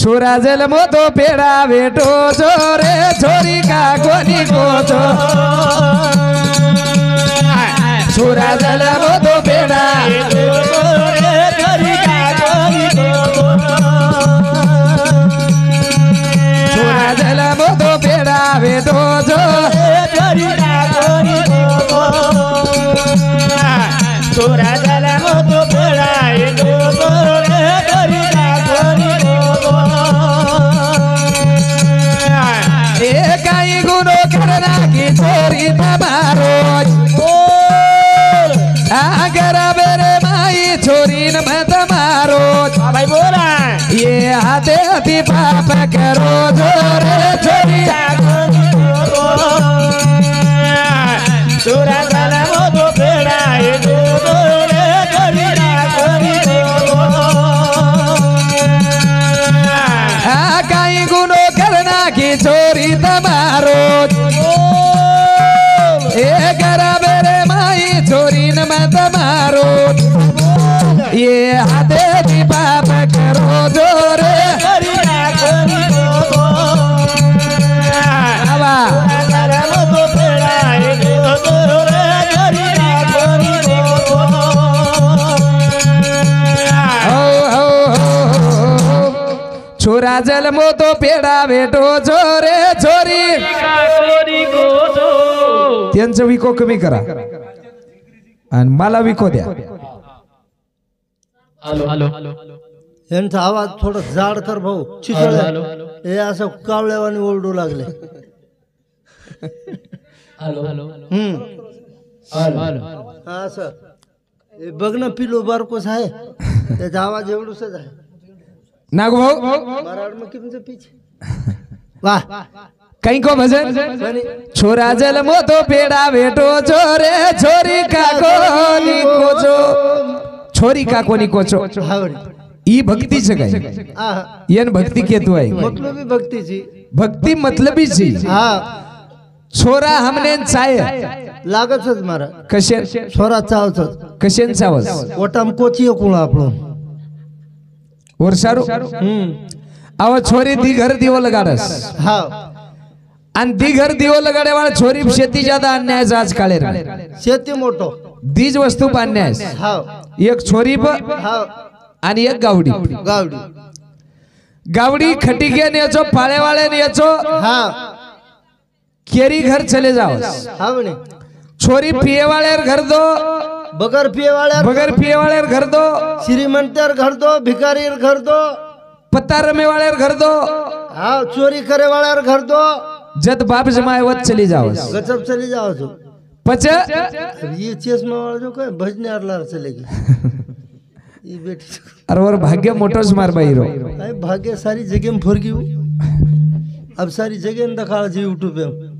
छोरा जलमो तो पेड़ा बेटो छोरे छोरी का कोनी कोचो छोरा जलमो तो पेड़ा छोरी का कोनी कोचो छोरा जलमो तो पेड़ा बेटो छोरी का कोनी कोचो छोरा जलमो तो पेड़ा बेटो छोरी का कोनी काई गुनो करना की चोरी तमारो अगर मेरे माई छोरी न मैं तमारो भाई बोला ये हाथे हाथी पाप करो जोरे छोरी चोरा साला वो तो पेड़ा है जोरे छोरी काई गुनो करना की चोरी तमारो करा मेरे माई छोरी न मैं तमारो ये हाथे की पाप करो जोरे छोरा जलमो तो पेड़ा बेटो छोरे छोरी त्यांचं विको कमी करा आणि मला विको द्या हॅलो हॅलो यांचा आवाज थोडा जाड कर भाऊ चितळ हे असं कावळ्यावानी ओरडू लागले हॅलो हॅलो हा असं हे बघ ना पिलो बारकोस आहे त्याचा आवाज एवढूच आहे नागू भाऊ मराठ में किमचे पीछे वाह कहीं को भजन छोरा जलमो तो पेड़ा बेटो छोरे छोरी का कोनी कोचो छोरी का कोनी कोचो ई भक्ती च काय येन भक्ती केतू आहे मतलबी भक्तीची भक्ती मतलबी ची हा छोरा हमने चाय लागतच मारा कशे छोरा चावच कशेन चावस ओटाम कोची कोण आपण वर्षारू आव छोरी दी घर दिवो लगाडस हा आणि दी घर दिवो लगाडे वाला छोरी शेती ज्यादा अन्याय आज काळे शेती मोठो दीज वस्तू अन्याय हा एक छोरी हा आणि एक गावडी गावडी गावडी खटिके नेचो पाळे वाले नेचो हा केरी घर चले जाओ हा म्हणे छोरी पिए वाले घर दो बगर पिए वाले घर दो श्रीमंतर घर दो भिखारी घर दो पत्ता रमे वाले घर दो हाँ चोरी करे वाले घर दो जद बाप जमाए वत चली जाओ गजब चली जाओ तो पच ये चश्मा वाला जो कहे भजने आरला चलेगी ये बेटी अरे और भाग्य मोटोस मार बाईरो अरे भाग्य सारी जगह में फुर गई अब सारी जगह में दिखा जी यूट्यूब पे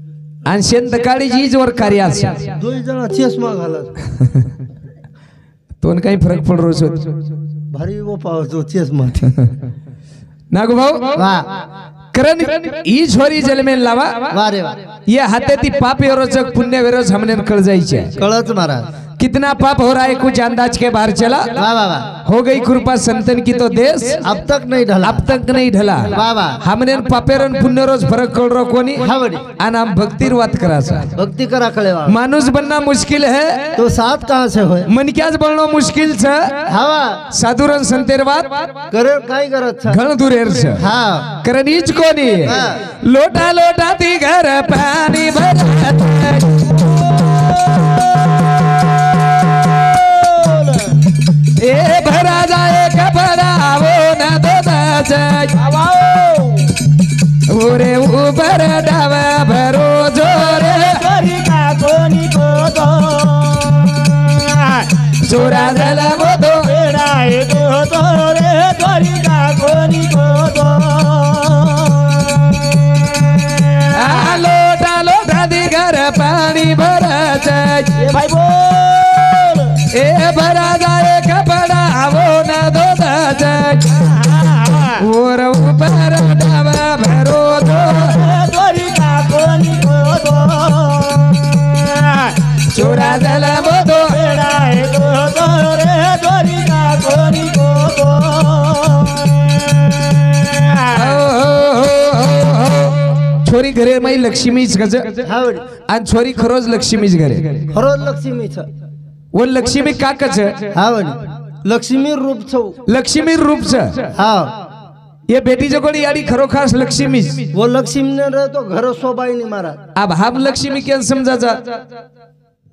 आणि शेंदकाळी जीज वर कार्य असे दो जना चष्मा घाला तो काही फरक पड रोज भारी वो पाव जो चष्मा नागू भाऊ वाह करण ई छोरी जलमेन लावा वारे वाह ये हाथे ती पाप विरोचक पुण्य विरोच हमने कळ जायचे कळत महाराज कितना पाप हो रहा है कुछ अंदाज के बाहर चला वाह वाह वाह हो गई कृपा संतन की तो देश अब तक नहीं ढला वाह वाह हमने पापेरन पुण्य रोज फरक कळ रो कोणी हावडी आणि आम भक्तीर वात कराचा भक्ति करा कळे वाह माणूस बनना मुश्किल है तो साथ कहां से होय मन क्याच बनणं मुश्किल छ हवा साधुरन संतेर वात करे काय करत छ घण दुरेर छ हां कारण हीच कोणी लोटा लोटा ती घर पाणी भरत ए भरा जाए कपड़ा वो न दो ओरे ऊपर डावा भरो जोरे का कोनी को दो चोरा जला वो दो बेड़ाए दो तोरे तोरी का कोनी को दो लोटा लोटा दी घर पानी भरा जाए भाई बोल ए भरा जाए कपड़ा वो न दो और ऊपर डावा भरो दो तोरी का कोनी को दो चोरा जला वो दो बेड़ाए दो तोरे तोरी का कोनी को दो छोरी घरे माई लक्ष्मीच गज हा वडी आणि छोरी खरोज लक्ष्मीच घरे खरोच लक्ष्मीच वो लक्ष्मी काकच हा वडी लक्ष्मी रूप छौ लक्ष्मी रूपच हा ये बेटी जो कोणी याडी खरो खास लक्ष्मीच वो लक्ष्मी ने रहे तो घर सोबाई नहीं मारा अब हम लक्ष्मी केन समजाचा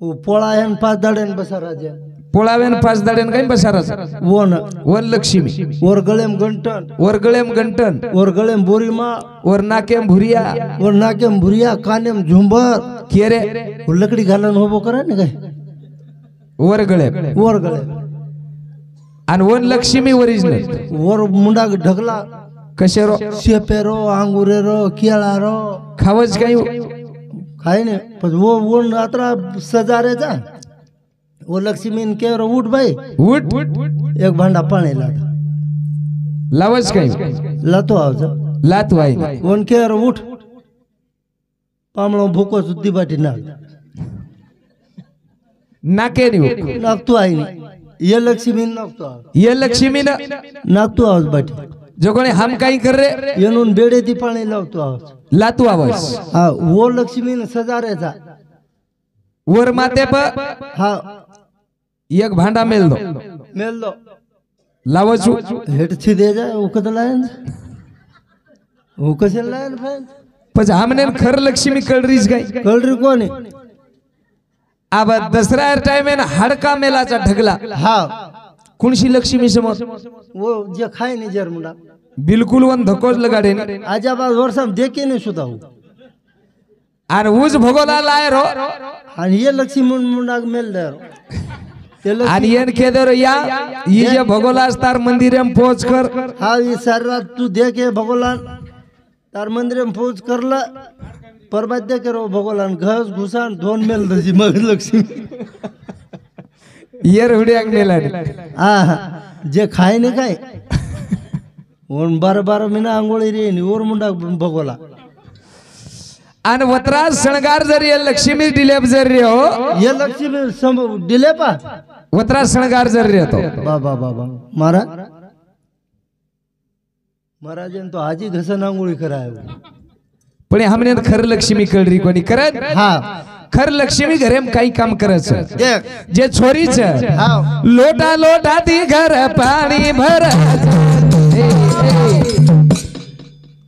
वो पोळा है न 5 दाड़े न बसा राजा पोळावेन 5 दाडेन काही बसाराचा वो न वन लक्ष्मी और गले में घंटन वर गळेम गंटन और गले में बोरी माँ वर नाकेम भुरिया और नाके में भुरिया काने में झुंबर केरे वो लकड़ी घालन होबो करे ने काय वर गळे और गले आणि वन लक्ष्मी ओरिजिनल और मुंडा के ढकला कशेरो सेपेरो आंगुरेरो केळारो खावच काही खाय ने पण वो रात्रा सजारे जा वो लक्ष्मी ने के उठ भाई उठ एक भांडा पाणी ला लावच काही लातो आवजा लात वाई वन के उठ पामळो भूको सुद्धी बाटी ना नाके नी नागतो आई नहीं ये लक्ष्मी नागतो आव ये लक्ष्मी ना नागतो आवज बाटी जो कोणी हम काही कर रे ये नून बेडे ती पाणी लावतो आवज लातू आवाज हा वो लक्ष्मी ने सजारे जा वर माते प हा एक भांडा मेल दो मेल दो लावचू हेट छी दे जा वो कद लायन वो कसे लायन फैन पण हमने खर लक्ष्मी कळरीच काही कळरी कोणी अब दसरा टाइम है ना हड़का मेलाचा ढगला हा कुणशी लक्ष्मी समोर वो जे खाय नहीं जर मुंडा बिलकुल वन धकोज लगाडे नी आजा बाद वर्षम देखे नहीं सुधा हूँ आणि उज भोगोला लाय रो आणि ये लक्ष्मी मुंडा मेल दे रो आणि येन केदर या ये जे भोगोला तार मंदिरम पोच कर हा ये सारी रात तू देखे भगवान तार मंदिर में पूज करला परबाद देखे रो भगवान घस घुसान दोन मेल दसी मग लक्ष्मी ये रुड्याक मेला हा जे खाय नहीं खाय ओन 12 महिना आंघोळी रे नि और मुंडा भगवला आणि वत्रा शणगार जरी ये लक्ष्मी डिलेप जरी हो ये लक्ष्मी सम दिले पा वत्रा शणगार जरी होतो बाबा बाबा महाराज तो आजी घसन आंघोळी कराय पण हमने खर लक्ष्मी कळरी कोणी करत हा खर लक्ष्मी घरेम काही काम करायचं देख जे छोरीच हा लोटा लोटा ती घर पाणी भर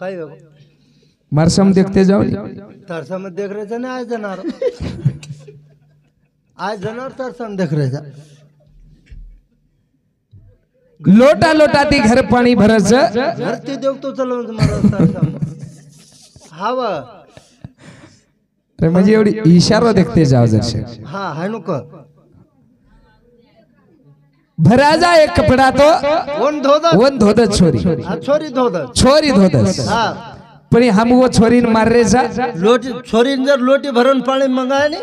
काय बाबा मारसम देखते जाओ तरसम देख रहे थे ना आज जनार तरसम देख रहे थे लोटा लोटा ती घर पाणी भरच धरती देव तो चलो तुम्हारा तरसम हवा म्हणजे एवढी इशारा देखते जाओ जरसे हा है नुक भराजा एक कपडा तो वन धोदत छोरी छोरी धोदत हा पण हम वो छोरी मार रे जा लोटी छोरी जर लोटी भरून पाणी मंगाय नी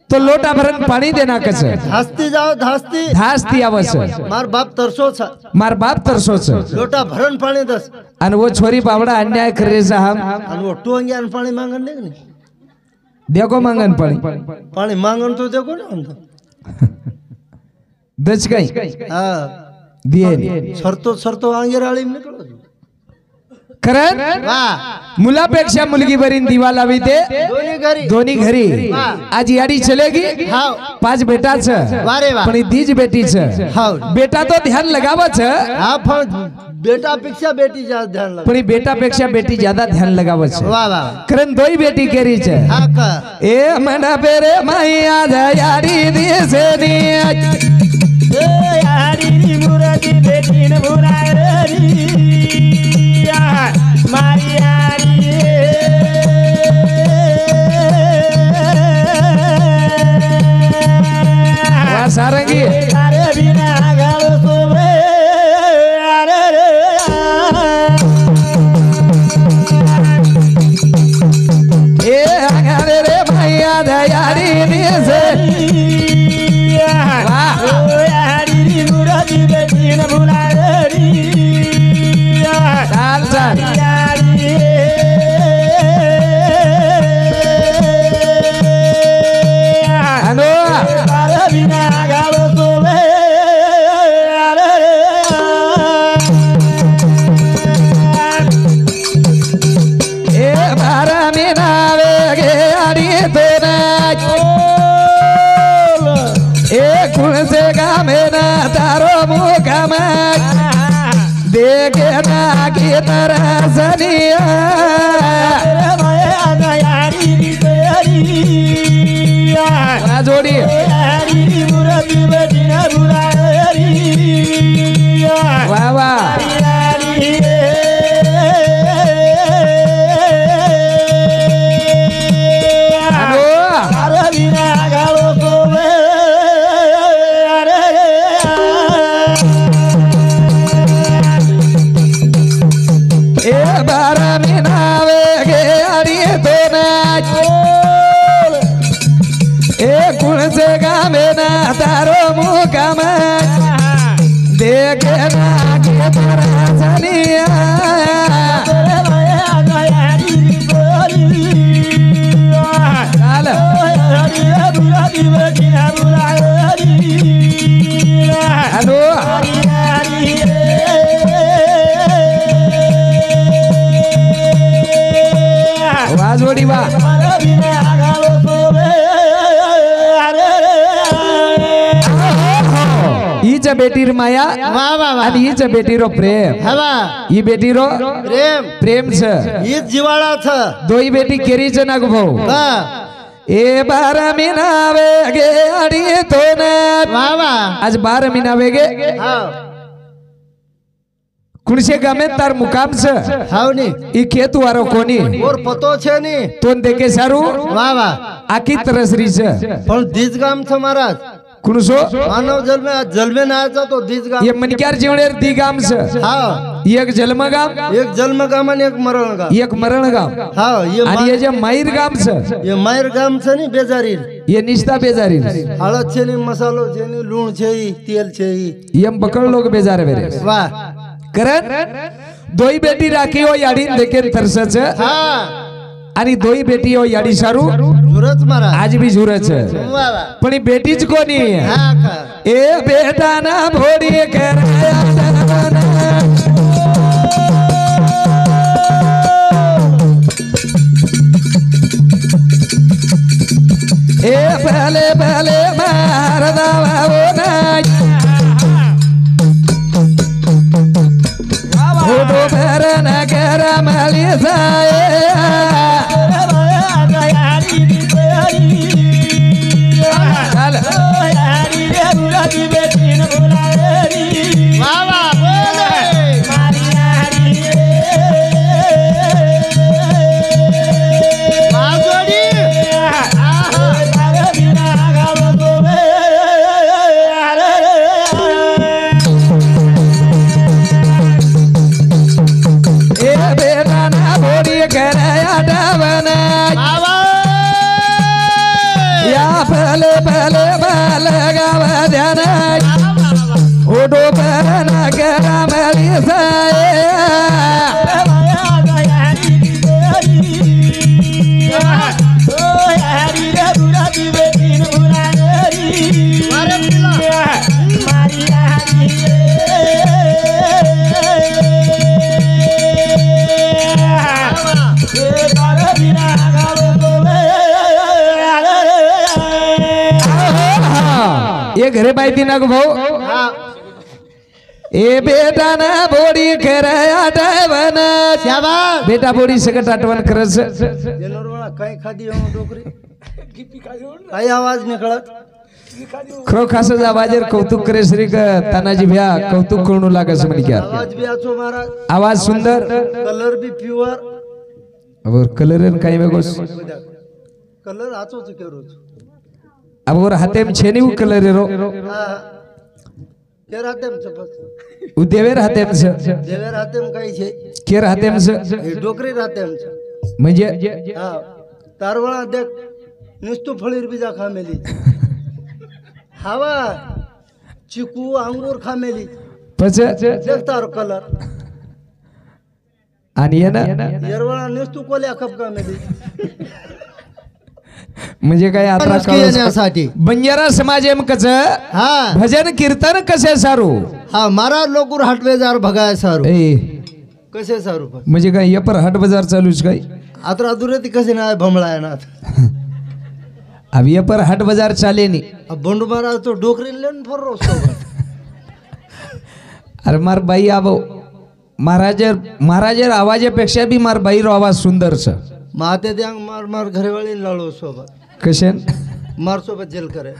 तो लोटा भरण पाणी देना कस धास्ती जाओ धास्ती धास्ती आवस मार बाप तरसोच मार बाप तरसोच लोटा भरण पाणी दस आणि वो छोरी बावडा अन्याय करे जा हम आणि वो टोंग्यान पाणी मागन नाही देखो मांगन पाणी मागन तो देखो ना हमको दच काही हा दिए सरतो आंगेराळी निकलो खरं वाह मुलापेक्षा मुलगी बरीन दिवा लावी ते दोन्ही घरी आज याडी चलेगी 5 बेटाच पण दीज बेटीच बेटा तो ध्यान लगावच बेटा पेक्षा बेटी ज्यादा ध्यान लगा पण बेटा पेक्षा बेटी ज्यादा ध्यान लगावच वाह वाह कारण दोई बेटी केरीच ए मना बेरे माई आज याडी दिसे नी ए याडी नी मुरादी बेटी न भुरारी मारियारी सारंगी अरे बिना गालो सोबे अरे रे ए अरे रे भैया दयारी दिसे वाह ओ यारी नी मुरादी बेटी न भुरारी चाल चाल देखे ना की तरसनिया जोड़ी वाह वाह तारो मुकाम देखे ना के तरसनिया हेलो वाह जोड़ी वाह हीच बेटीर माया आणि हीच बेटीरो प्रेम ही बेटीरो प्रेम छ हीच जिवाळा छ दोई बेटी केरीच नाग भाऊ ए 12 महिनावे गे अडी तो ना आज 12 महिनावे गे कुणसे गामे तार मुकाम छ हावनी ई खेत वारो कोनी और पतो छे नी तोन देखे सारू आकी तरसरी छ पण दीज गाम छ महाराज कुणसो मानव जन्मे नायचा तो दीज गाम ये मनक्यार जेवणेर दी गाम छ एक जन्म गाम आणि एक मरण गाम एक मरण गाम आणि ये जे माईर गाम छ ये मायर गाम छ नी बेजारी ये निस्ता बेजारी हळद छे नी मसालो छे नी लूण छे तेल छे यम बकळ लोग बेजार बेरे वाह करन दोई बेटी राखी हो याडी देखे तरसच आणि दोई बेटी हो याडी सारू झुरच मारा आज भी झुरच पण ही बेटीच कोणी ए बेटा ना भोडी कराया ए भले भले मारदा वो फोटो भरन करा मली जाए भले भले बाल गावा ध्यान ओडो बरन करा मली जाए ये घरे बाई ना गो भाऊ ए बेटा ना बोडी कराया आठवण शाबास बेटा बोडी सगळं आठवण करस जनरवाळा काय खादी हो डोकरी काय आवाज निकळत खरो खासच आवाजर कौतुक करे श्री तानाजी भ्या कौतुक करू लागस म्हणे क्या आवाज भी आचो महाराज आवाज सुंदर कलर भी प्युअर और कलर काय वेगोस कलर आचोच केरोच अब और हातेम छेनी उ कलर रो केर हातेम छपस उ देवेर हातेम छ देवेर हातेम काय छे केर हातेम छ हे डोकरी हातेम छ म्हणजे हा तारवळा देख निस्तू फळीर बीजा खामेली हवा चिकू अंगूर खामेली पच देख तार कलर आणि ये ना येरवळा निस्तू कोल्या खप खामेली म्हणजे काय यात्रा येण्यासाठी बंजारा समाज एम कच हा भजन कीर्तन कसे सारू हा मारा लोकूर हाटवे जार भगाय सारू ए कसे सारू म्हणजे काय ये पर हाट बाजार चालूच काय आता दुरेती कसे ना भमळाय ना अब ये पर हाट बाजार चाले नी अब बंडू महाराज तो डोकरी लेन फर रोस्तो अरे मार बाई आबो महाराजर आवाजापेक्षा बी मार बाईर आवाज सुंदर छ माते द्यांग मार मार घरेवाळी लाळो सोबत कशन मार सोबत जेल करे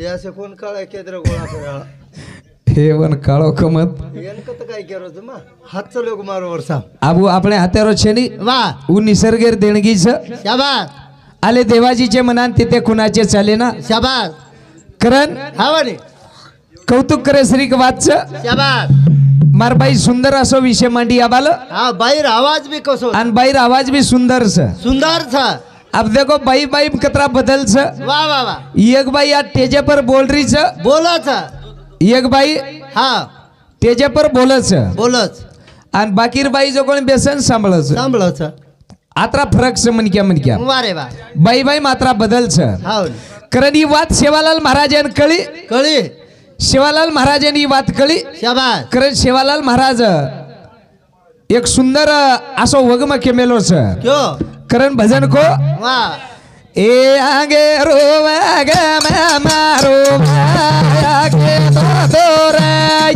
यासे कोण काळा केद्र गोळा करे हे वन काळो कमत एनकत काय केरो तुमा हात लोक मारो वर्षा आबू આપણે હાથેરો છે ની वाह उ निसर्गेर देणगी छ शाबास आले देवाजीचे मनान तिथे कुणाचे चाले ना शाबास करण हावणी कौतुक करे श्री वाच शाबास मारबाई सुंदर असो विषय मांडी आबाल हा बाहेर आवाज भी कसो आणि बाहेर आवाज भी सुंदर छ सुंदर था अब देखो बाई बाई कतरा बदल छ वाह वाह वाह एक बाई आज तेजे पर बोल रही छ बोला था एक बाई हा तेजे पर बोलत छ बोलच आणि बाकीर बाई जो कोण बेसन सांभाळत छ सांभळच आत्रा फरक छ मनक्या वारे वा बाई बाई मात्रा बदल छ हाव कारण ही वात सेवालाल महाराजांन कळी कळी शिवालाल महाराजांनी ही वात कळी शाबास कारण शिवालाल महाराज एक सुंदर असो वगम केमेलो छ क्यो कारण भजन को वाह ए आगे रोवा ग मारो आगे तो दोराय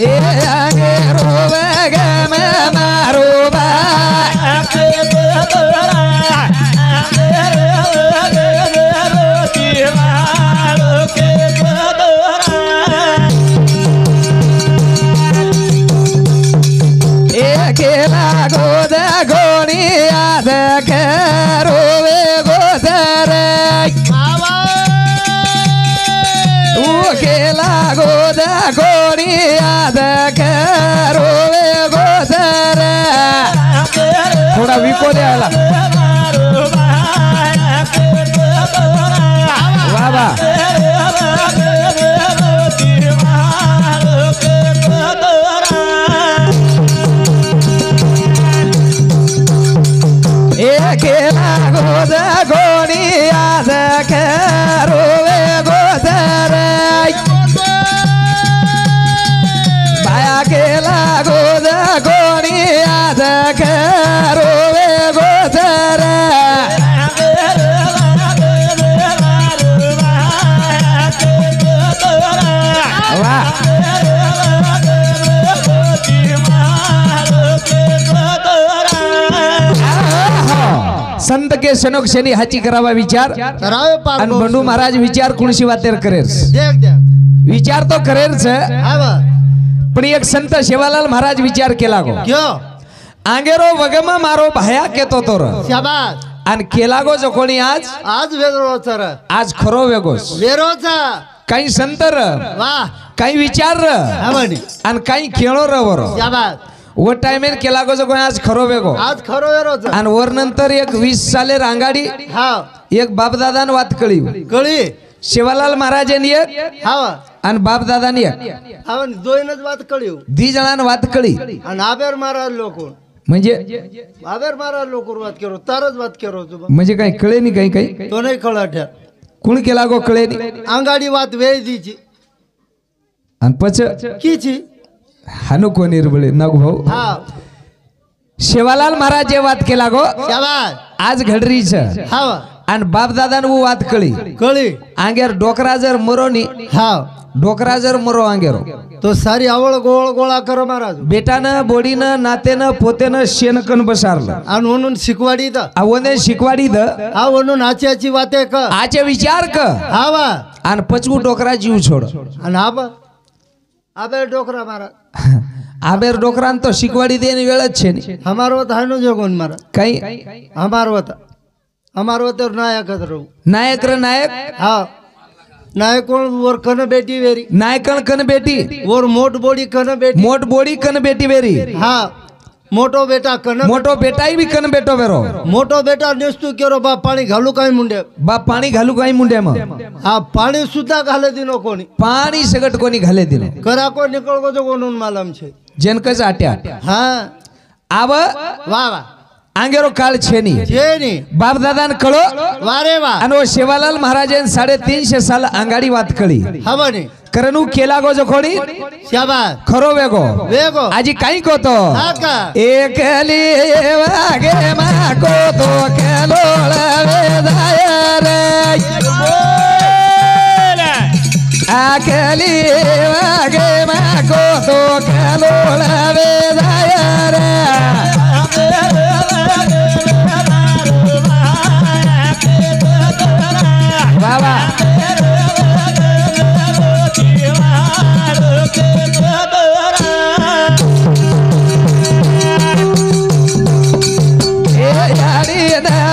ए आगे रोवा ग मारो केला गोद गोणी आद रोवे गोदर केला गोद गोणी आद रोवे गोदर थोडा विको द्यायला वा वा केला गोद गोणी आद रोवे गोदर बाया केला गोद गोणी आद रोवे गोदर संत के शनोक शनी हाची करावा विचार रावे पार आणि बंडू महाराज विचार कुणशी वातेर करेस देख देख विचार तो करेच हावा पण एक संत शिवालाल महाराज विचार केला गो क्यो आंगेरो वगम मारो भाया केतो तोर शाबास आणि केला गो जो कोणी आज आज वेगळो सर आज खरो वेगोस वेरोचा काही संतर वाह काही विचार हावणी आणि काही खेळो रवर शाबास वो टाइमेर केला गो जो कोणी आज खरो वेगो आज खरो वेरोचा आणि वर नंतर एक 20 साले रांगाडी हाव एक बापदादान वात कळी कळी शिवालाल महाराजांनी एक हावा आणि बापदादानी एक हावन दोनच बात कळीव दी जणांना वात कळी आणि आबेर मारा लोक म्हणजे आबेर मारा लोक बात करो तारच बात करो तू म्हणजे काही कळे नाही काही काही तो नाही कळा ठ्या कुण केला गो कळे नाही अंगाडी वात वेळ दीची आणि पच किची हानु कोण निर्बळे नागू भाऊ हा शिवालाल महाराज जे वात केला गो शाबास आज घडरीच हावा आणि बापदादान वो वात कळी कळी आंगेर डोकरा जर मरोनी हाव डोकरा जर मरो आंगेरो तो सारी आवळ गोळ गोळा कर महाराज बेटानं बोडीनं नातेनं पोतेनं शेणकन बसारलं आणि म्हणून शिकवाडी द आवने शिकवाडी द हा म्हणून आच्याची वाते क आचे विचार क हावा आणि पचवू डोकरा जीव छोड आणि आबा आबे डोकरा महाराज आबेर डोकरान तो शिकवाडी देने वेळच छे नी हमार वत हाय नो जगोन महाराज काही हमार वत नायक रहू नायक र नायक हा नायक कोण वर कन बेटी वेरी नायकन कन बेटी वर मोठ बोडी कन बेटी मोठ बोडी कन बेटी वेरी हा मोठो बेटा कन मोठो बेटाई बी कन बेटो वेरो मोठो बेटा नेस्तू केरो बा पाणी घालू काय मुंडे बाप पाणी घालू काही मुंड्या मग हा पाणी सुद्धा घाले दिनो कोणी पाणी सगट कोणी घाले दिलं करा को निकळ गो जो कोणून मालम छे जनकच आट्या हा आव वा वा आंगेरो काळ छेनी छेनी बाप दादान कळो वारे वा आणि शिवालाल महाराजांनी 350 साल अंगाडी वात कळी हवनी करनू केला गो जो खोडी शाबाश खरो वेगो वेगो आजी काही कोतो हाका एकली वागे माको तो केलो वेदाय रे आकली वागे माको तो केलो वेदाय रे बाबा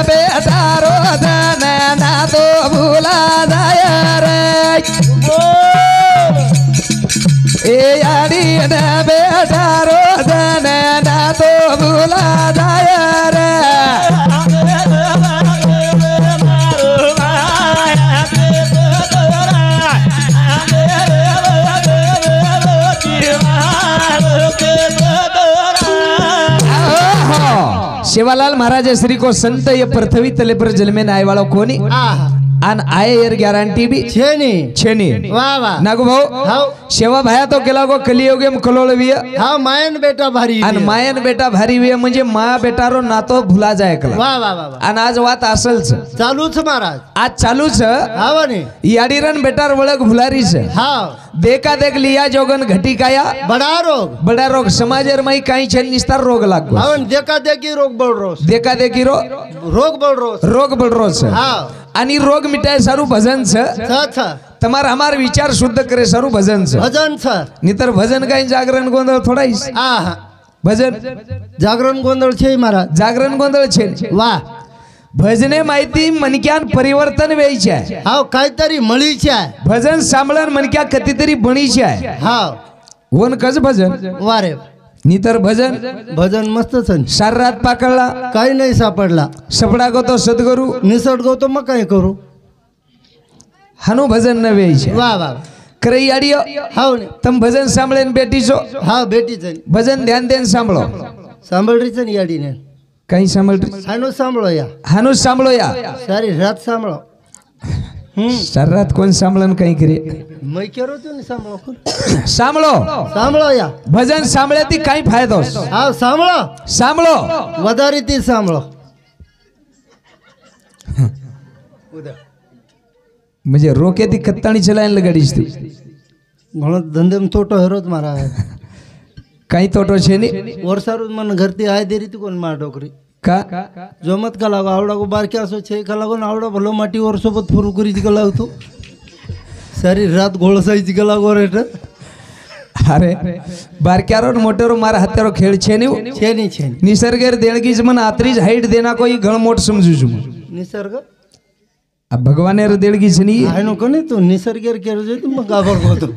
बेटारो ना तो भूला जाय रे ए यारी ना बेटारो ना तो भूला जाय रे शिवालाल महाराज श्री को संत ये पृथ्वी तले पर जल में आए वाला कोनी आन आए यार गारंटी भी छेनी वाह वाह नागो भाऊ हाव शेवा भाया तो केला गो कलियोगे कलोळ विय हाव मायन बेटा भारी आन मायन बेटा भारी विय म्हणजे मा बेटारो नातो भुला जाय कला वाह वाह वाह आन आज वात असलच चालूच महाराज आज चालूच हाव ने याडीरन बेटार वळख भुलारीस हाव देखा देख लिया जोगन घटी काया बड़ा रोग समाजर मई काही छन निस्तार रोग लागो हाव देखा देखी रोग बळ रोस देखा देखी रोग बळ रोस रोग बळ रोस हाव आणि रोग मिटाय सारू भजन छ તમાર हमार विचार शुद्ध करे सारू भजन भजन छ नितर भजन काही जागरण गोंधळ थोडाईस आहा भजन जागरण गोंधळ छे महाराज जागरण गोंधळ छे वाह भजने माहिती मनक्यान परिवर्तन व्हायचे आहे हाव काहीतरी मळीचे आहे भजन सांभळण मनक्या कधीतरी बणीचे आहे हाव वन कस भजन वारे नितर भजन भजन मस्त छन शरीरात पाकळला काही नाही सापडला सपडा गो तो सद्गुरु निसट गो तो मग काय करू हनु भजन न व्हायचे वाह वाह करई आडियो हाव ने तम भजन सांभळेन बेटीचो हाव बेटी छन भजन ध्यान देन सांभळो सांभळरी छन याडी ने काही सांभळ हानो सांभळो या हानु सांभळो या सारी रात सांभळो शरीरात कोण सांभळन काही करे मै केरो तो ने सांभळो सांभळो सांभळो या भजन सांभळ्याती काही फायदो हाव सांभळो सांभळो वधारी ती सांभळो उद्या म्हणजे रोक्याती कत्ताणी चलायला गाडीच ती घणो धंधेम तोटो हेरोत मारा काही तोटो छे नी वर्षारू मन घरती आय देरी ती कोण मार डोकरी का जोमत का लागो आवडा को बारके असो छे का लागो आवडा भलो माटी वर सोबत फुरू करी ती का लागतो सारी रात घोळसायची का लागो रेट अरे बारक्यारो मोटेरो मार हात्यारो खेळ छे नी छेनी निसर्गेर देणगीज मन आत्रीज हाईट देना कोई घण मोठ समजू छु निसर्ग अब भगवानेर देणगी छनी आहे नो कोणी तू निसर्गेर केरो जे तू मग गाबर होतो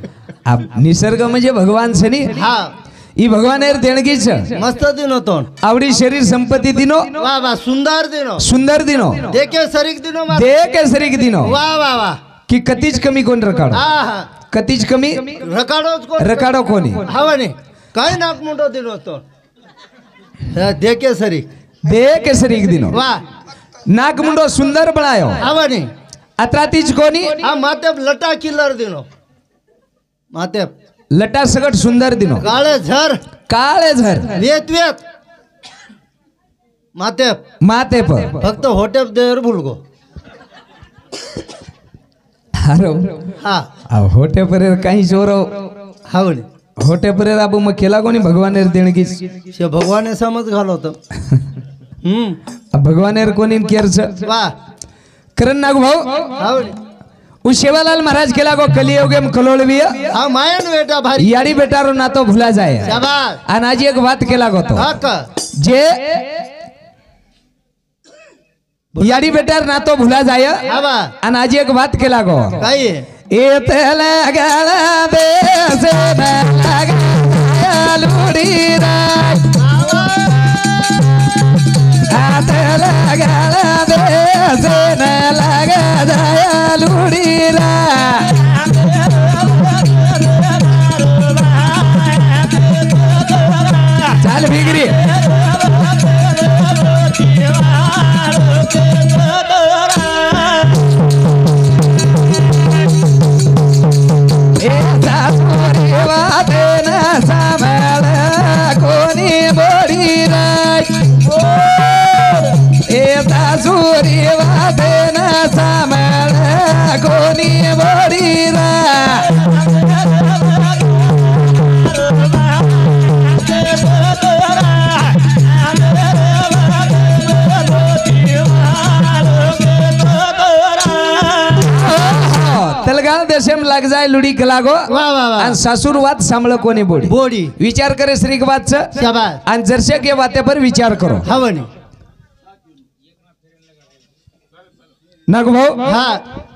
अब निसर्ग म्हणजे भगवान छनी हा ई भगवानेर देणगी छ मस्त दिन होतो आवडी शरीर संपत्ती दिनो वाह वाह सुंदर दिनो देखे सरीक दिनो दे केसरीक दिनो वाह वाह वाह की कतीच कमी कोण रकाडो आहा कतीच कमी रकाडोच कोण रकाडो कोणी हवने काय नाक मोठो दिन होतो देखे सरीक दे केसरीक दिनो वाह नाक मुंडो सुंदर बनायो हवने अत्रातीच कोणी हा माते लटा किलर दिनो माते लटा सगट सुंदर दिनो काळे झर वेत माते पर फक्त होटेप देर भुलगो हारो हा अब होटे परेर काही चोरो हवने होटे परेर अब मग केला कोणी भगवानेर देणगी शे भगवाने समज घालवतो अब भगवानेर कोणी केरच वाह करण नाग भाऊ हवने उ सेवालाल महाराज केला गो कलियोगे में कलोळविय हा मायन बेटा भारी याडी बेटारो ना तो भुला जाय शाबाश आणि आज एक बात केला गो तो हक जे याडी बेटार ना तो भुला जाय हवा आणि आज एक बात केला गो काय एतला गळा देस लगा लुडी राय आतला गळा देस लगा जाय लुडी राय चाल भिगरी लुडी लागो वा वा वा आणि सासूरवाद सांभाळ कोणी बोडी बोडी विचार करे श्रीकवादच शाबास आणि जरसे के वाते पर विचार करो हवनी नग भाऊ हा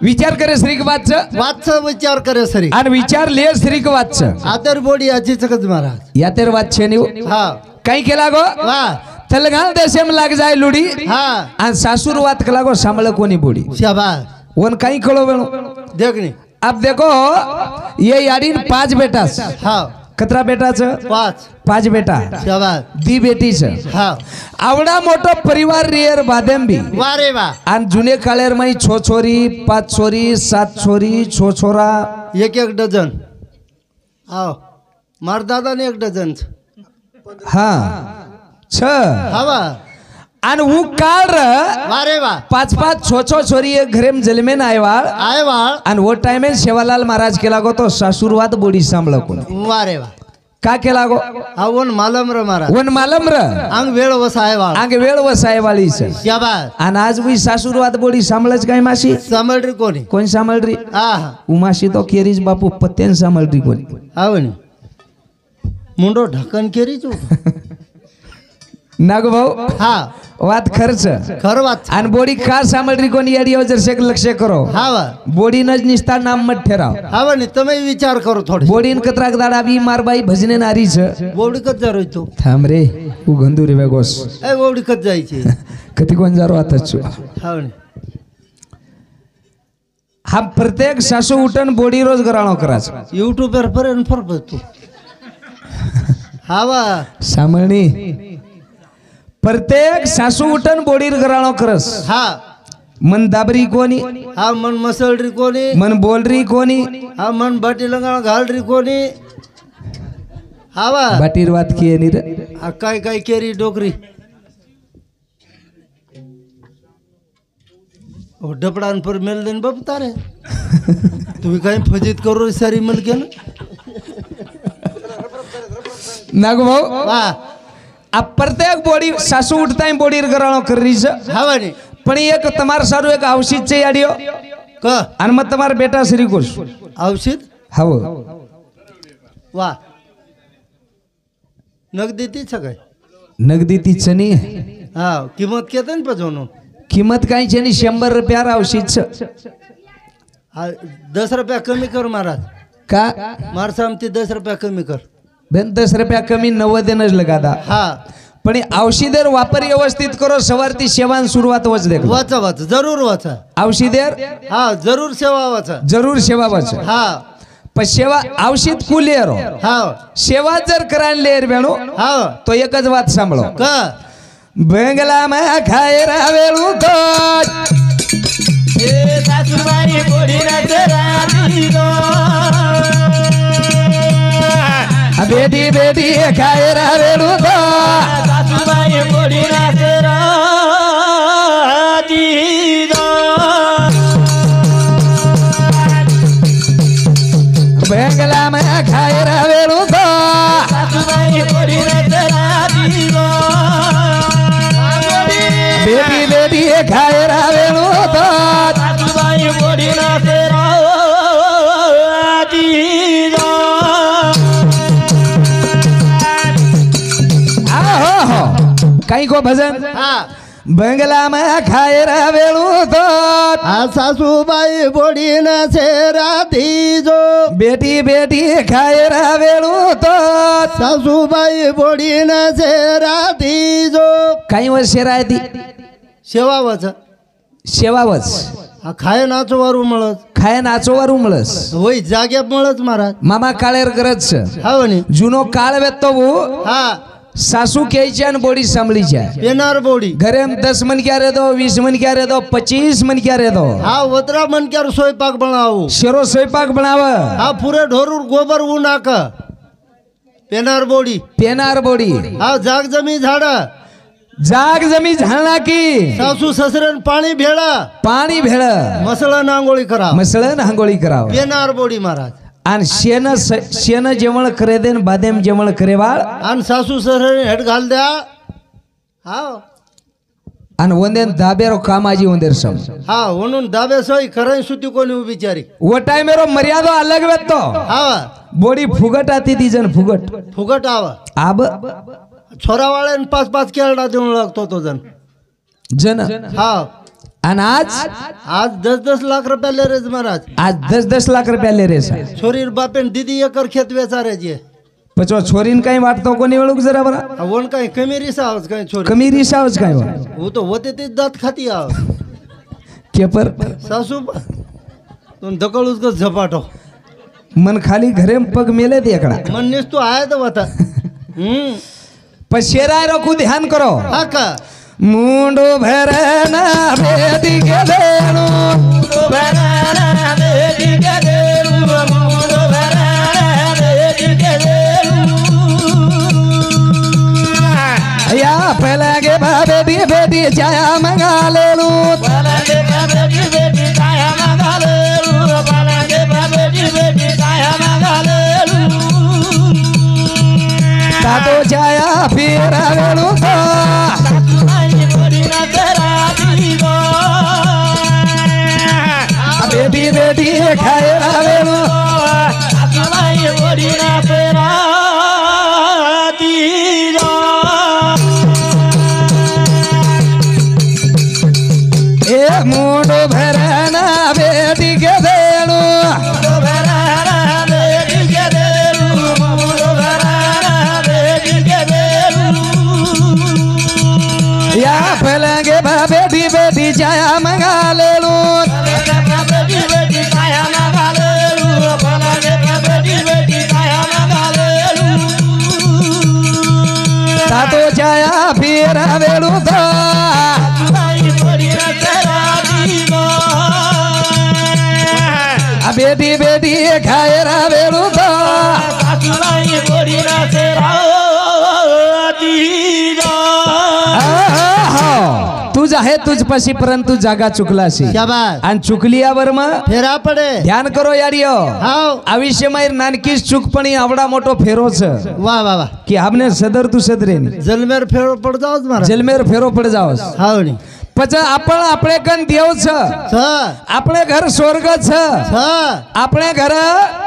विचार करे श्रीकवादच वाच विचार करे सरी आणि विचार ले श्रीकवादच आदर बोडी याची चकच महाराज या तेर वाद छे हा काही केला गो वा तलगाल देशम लाग जाय लुडी हा आणि सासूरवाद कला गो सांभाळ कोणी बोडी शाबास वन काही कळो बेणो देखनी अब देखो ये याडीन 5 बेटास हा कतरा बेटाच 5 बेटा शाबास दी बेटीच हा आवडा मोठो परिवार रियर बादेंबी वा रे वा आणि जुने काळेर माई छोरी 5 छोरी 7 छोरी छोरा एक एक डझन आओ मार दादाने एक डझन हा छ हवा आणि ऊ काळ वा रे वा 5 छोरी एक घरेम जलमेन आयवाळ आय वा आणि वो टाइमे सेवालाल महाराज केला गो तो सासूरवाद बोडी सांभाळ कोण वा रे वा का केला गो आवण मालम र मारा वन मालम र अंग वेळ वसाय वा आगे वेळ वसायवाळी शाबास आणि आज मी सासूरवाद बोडी सांभाळच काय माशी समळ रे कोणी कोण सांभाळरी आहा उमाशी तो केरीज बापू पत्त्यान सांभाळरी कोणी आवणी मुंडो ढक्कन केरी चू नाग भाऊ हा वाद खर्च खर वाच आणि बोडी का सांभाळरी कोणी याडी जर शेक लक्ष करो हावा बोडी नज निस्ता नाम मत ठेराव आवणी तुम्ही विचार करो थोडे बोडीन कतराक दाडा बी मारबाई भजने नारीच बोवडी कच जरो तो थांब रे तू गंधू रे बेगोस ए बोवडी कच जायची कधी कोण जारो आता चु आवणी हा प्रत्येक सासू उठन बोडी रोज गराणो कराच यूट्यूब वर पर फरक तू हावा सामणी प्रत्येक सासू उठन बोडीर गराणो करस हा मन दाबरी कोणी हा मन मसळरी कोणी मन बोलरी कोणी हा मन बाटी लंगाळ घालरी कोणी हावा बाटीर वात किये नी रे हा काय काय केरी डोकरी ओ डपडान पर मेल देन बाप तारे तुम्ही काय फजित करू सारी मल केलं नागो भाऊ वा अब प्रत्येक बोडी सासू उठताय बोडीर गराणो करीच हावा नी पण एक तमार सारू एक औषध चे याडियो क आणि मग तमार बेटा श्री खुश औषध हव वा नगदी ती सगळे नगदी ती चनी हा किंमत केतन पजवणून किंमत काय चनी 100 रुपयार औषध हा 10 रुपया कमी कर महाराज का मार सामती 10 रुपया कमी कर बेन 10 रुपया कमी 90 देनच लगादा हा पण औषधेर वापर व्यवस्थित करो सवारती सेवान सुरुवात वच दे वाचा वाचा जरूर वाचा औषधेर हा जरूर सेवा वाचा जरूर सेवा वच हा पण सेवा औषध कुलेरो हा सेवा जर करायला लेर बेणो हा तो एकच बात सांभाळो का बेंगला में खाए रावेलू तो ए सासूबाई बोडी राती गो बेटी बेटी खाए रावेलू तो सासूबाई बोडी राती गो बेंगला में खाए रावेलू तो सासूबाई बोडी राती गो बेटी बेटी खाए रावेलू तो सासूबाई बोडी राती गो आहो हो काही को भजन हा बंगला में खाए रावेलू तो हा सासूबाई बोडीन सेरा दीजो बेटी बेटी खाए रावेलू तो सासूबाई बोडीन सेरा दीजो काही वर शेराय ती सेवा वाचा सेवावच हा खाय नाचो वारू मळत खाय नाचोवर उमळस होय जाग्यात मळत महाराज मामा काळेर गरज हा म्हणे जुनो काळ वेतो हा सासू क्यायच्या आणि बोडी सांभळीच्या पेनार बोडी घरे 10 मन क्या रे दो 20 मन क्या रे दो 25 मन क्या रे दो हा वतरा मनक्यार स्वयंपाक बनावू शेरो स्वयंपाक बनाव हा पुरे ढोरूर गोबर ऊ नाक पेनार बोडी पेनार बोडी हा जाग जमी झाड जाग जमी झालना की सासू ससऱ्यान पाणी भेळा पाणी भेळ मसळा आंघोळी करा मसळन हांगोळी कराव पेनार बोडी महाराज आणि शेण जेवण करे देन बादेम जेवण करे बाळ आणि सासू ससऱ्याने हेड घाल द्या हा आणि वंदेन दाबेरो कामाजी वंदेर सम हा म्हणून दाबे सोय खरं सुती कोणी बिचारी वो टाइम मेरो मर्यादो अलग वेतो हा बोडी फुगट आती ती जन फुगट फुगट आवा आब छोरावाळ्यान 5-5 केळडा देऊन लागतो तो जन हा आणि आज 10-10 लाख रुपया ले रे महाराज आज 10-10 लाख रुपया ले रे सा छोरीर बापेन दीदी एकर खेत वेचारायची पचो छोरीन काही वाटतो कोणी वेळूक जरा बरा वन काही कमी रिसावच काही छोरी कमी रिसावच काय वा वो तो होते ते दात खाती आव केपर सासू तुम दकळूच ग झपाटो मन खाली घरे पग मेले देखड़ा मन निस तू आया तो बता पशेराय रखू ध्यान करो हा का मुंडो भरना बेटी के देणू भराना बेटी के देरू मुंडो भराना बेटी के देरू या पहले बेटी बेटी जाया मंगा लेलू पलंगे बेटी बेटी काया मंगा लेरू पलंगे बेटी बेटी काया मंगा लेरू तातो जाया फिर आवेलू आई बोरी ना तेरा दीगो बेटी बेटी खाए आवेलू आई बोरी ना तेरा दीगो ए मुंडो भरना बेटी के देणू भराना बेटी के देरू मुंडो भराना बेटी के देरू या पहले बेटी बेटी जाया मंगा लेलू बेटी बेटी काया मंगा लेरू पलंगे बेटी बेटी काया मंगा लेरू तातो जाया फिर आवेलू तो आई बोरी ना तेरा दीगो बेटी बेटी खाए आवेलू तो आई बोरी ना तेरा दीगो तुझ आहे तुझ पशी परंतु जागा चुकलाशी शाबास आणि चुकलियावर मग फेरा पडे ध्यान करो यारियो हाव आयुष्यमय नानकीच चूकपणी आवडा मोठो फेरो छ वाह वाह वाह की हमने सदर तू सदरे जलमेर फेरो पड जाओच महाराज जलमेर फेरो पड जावस हाव नी पच आपण आपले कन देव छ छ आपले घर स्वर्ग छ छ आपले घर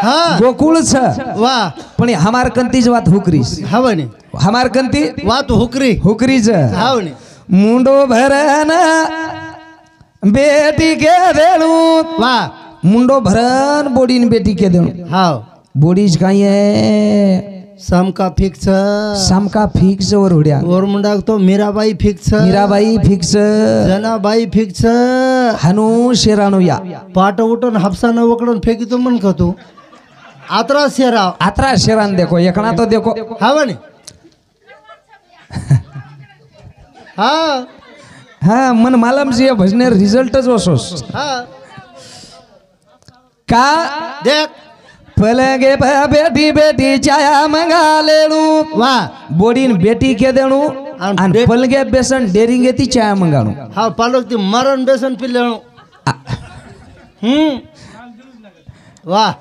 हा गोकुळ छ वाह पण हमार कंतीच वात हुकरीस हाव नी हमार कंती वात हुकरी हुकरीच हाव नी मुंडो भरना बेटी के देणू वाह मुंडो भरन बोडीन बेटी के देणू हाव बोडीज काय आहे समका फिक्स सामका फिक्स वर उड्या वर मुंडाक तो Mirabai fix Mirabai fix Janabai fix हनु शेराणू या पाट उठून हापसानं वकडून फेकितो म्हण का तू आत्रा शेराव आत्रा शेरान देखो एकणा तो देखो हाव नी हा हा मन मालम जी भजनेर रिझल्टच वसोस हा का देख पलंगे बेटी बेटी चाया मंगा लेणू वाह बोडीन बेटी के देणू आणि आणि पलंगे बेसन डेरिंगे ती चाया मंगाणू हा पालक ती मरण बेसन पिल्ले वाह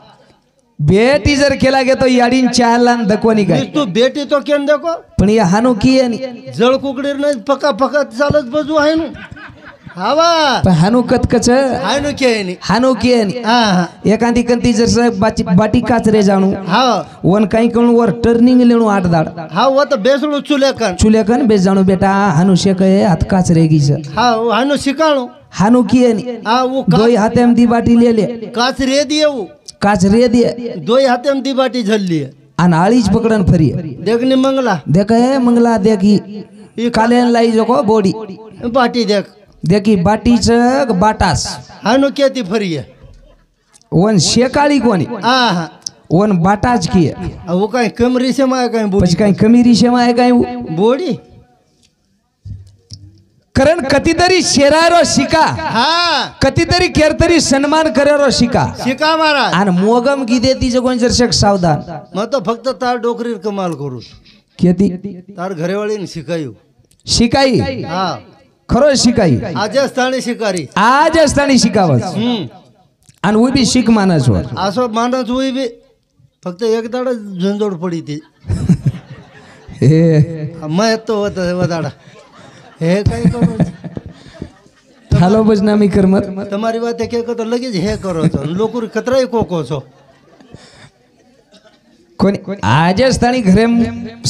बेटी जर केला गे तो याडीन चायला दकवणी काय तू बेटी तो केन देखो पण या हानू की आहे नी. जळ कुकडीर नाही पका पका चालत बाजू आहे ना हवा पण हानू कतकच आहे ना के नी हानू की आहे नी. हा हा एखादी कंती जर बाटी काचरे जाणू हा वन काही कळून वर टर्निंग लेणू आठ दाड हा वो तो बेसळू चुले कन चुले कन बेस जाणू बेटा हानू शेक हात काचरे गीच हा आहे ना शिकाणू हानू की आहे नी. हा वो दोई हाते में दी बाटी ले ले काच रे दिए वो काच रे दे दोई हाथे में दी बाटी झल्ली है आणि आळीच पकडन फरी देखनी मंगला देख मंगला देखी कालेन लाई जोको बॉडी बाटी देख देखी बाटीच बाटास आहे ना के ती फरी है वन शेकाळी कोणी हा हा वन बाटाच की वो काही कमरी से माय काही बोडी પછી काही कमी रिशेमा आहे काय बोडी कारण कधीतरी शेरारो शिका हा कधीतरी केरतरी सन्मान करारो शिका शिका महाराज आणि मोगम गिदे तिचे कोण जर सावधान मग तो फक्त तार डोकरीर कमाल करू खेती तार घरेवाळीने शिकायू शिकाई हा खरो शिकाई आज स्थानी शिकारी आज असताना शिकावच आणि उभी शिक मानस वर असं मानस होई बी फक्त एक दाडा झंझोड पडी ती हे मग येतो होत वदाडा हे काय करू હાલો બજનામી કરમત તમારી વાત કે તો લગી જ હે કરો છો લોકો કતરાય કોકો છો કોની આજે સ્થાની ઘરે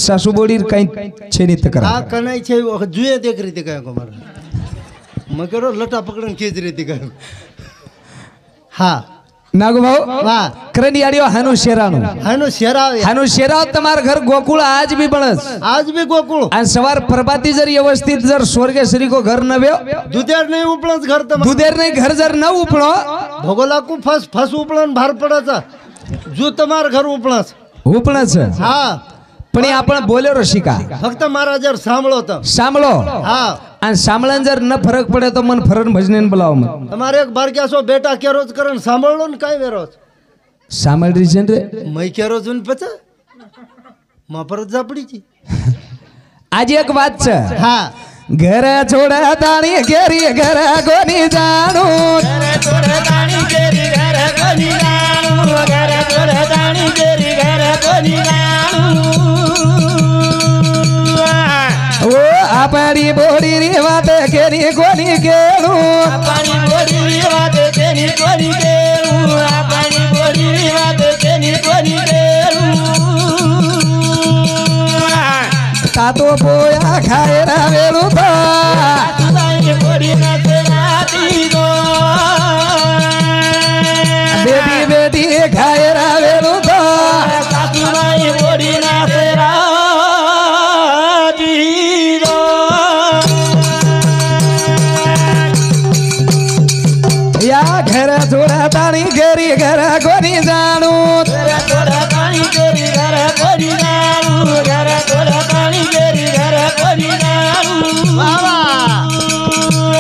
સાસુ બોડી કઈ છે ની તકરાર આ કનાઈ છે જોઈએ દેખ રીતે કયો કમાર મગરો લટા પકડીને ખીચ રીતે કયો હા નાગુ ભાવ વાહ કરંડિયાડીઓ હાનું શેરાનું હાનું શેરાવ તમાર ઘર ગોકુળ આજ બી બણસ आज भी गोकुळ आणि सवार प्रभाती जर व्यवस्थित जर स्वर्गेश्वरी को घर नव्यो दुधेर नाही उपळच घर तर दुधेर नाही घर जर न उपळो भोगोला को फस उपळन भार पडाचा जो तमार घर उपळच उपळच हा पण हे आपण बोलेरो शिका फक्त महाराज जर सांभळो तर सांभळो हा आणि सांभळन जर न फरक पडे तो मन फरन भजनेन बोलाव मग તમારે એક બાર ક્યાસો બેટા કેરોજ કરન સાંભળલો ને કાઈ વેરોજ સાંભળ રીજન રે મય કેરોજ ને પછ માં પર ઝાપડી છી આજે એક વાત છે હા ઘર છોડા તાણી કેરી ઘર કોની જાણું ઘરે તોડે તાણી કેરી ઘરે કોની જાણું ઘરે તોડે તાણી કેરી ઘરે કોની જાણું ओ आपणी बोडी री वाट केरी कोनी केळू આપણી બોડી વાત તેની કોની કેળું આપણી બોડી વાત તેની કોની કેળું तातो पोया खायला वेळू तो સાસુબાઈ બોડી નાચે રાતી ગો बेटी बेटी खायला वेळू तो સાસુબાઈ બોડી નાચે રાતી ગો या घर छोडा ताणी घरी घर कोणी जाणू ઘરે તોડે તાણી કેરી ઘરે કોની જાણું ઘરે તોડે તાણી કેરી ઘરે કોની જાણું